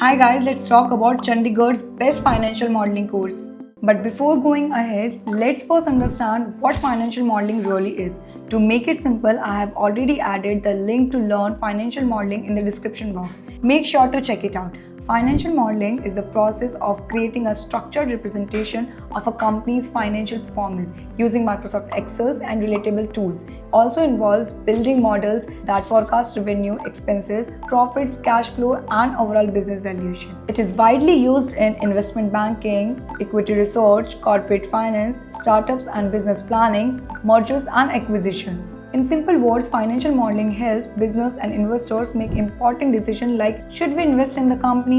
Hi guys, let's talk about Chandigarh's best financial modeling course. But before going ahead, let's first understand what financial modeling really is. To make it simple, I have already added the link to learn financial modeling in the description box. Make sure to check it out. Financial modeling is the process of creating a structured representation of a company's financial performance using Microsoft Excel and relatable tools. Also involves building models that forecast revenue, expenses, profits, cash flow, and overall business valuation. It is widely used in investment banking, equity research, corporate finance, startups and business planning, mergers and acquisitions. In simple words, financial modeling helps business and investors make important decisions like should we invest in the company?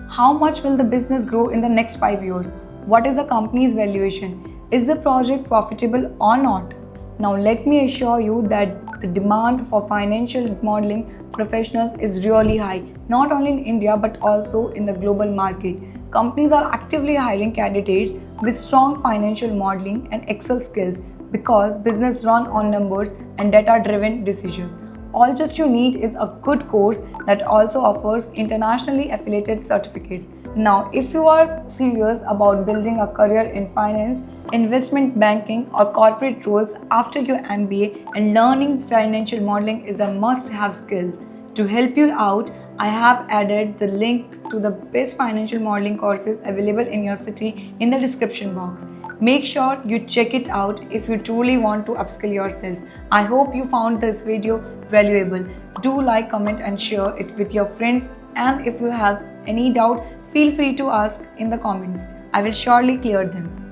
How much will the business grow in the next 5 years? What is the company's valuation? Is the project profitable or not? Now let me assure you that the demand for financial modeling professionals is really high, not only in India but also in the global market. Companies are actively hiring candidates with strong financial modeling and Excel skills because business run on numbers and data-driven decisions. All just you need is a good course that also offers internationally affiliated certificates. Now, if you are serious about building a career in finance, investment banking, or corporate roles after your MBA, and learning financial modeling is a must-have skill. To help you out, I have added the link to the best financial modeling courses available in your city in the description box. Make sure you check it out if you truly want to upskill yourself. I hope you found this video valuable. Do like, comment and share it with your friends, and if you have any doubt, feel free to ask in the comments. I will surely clear them.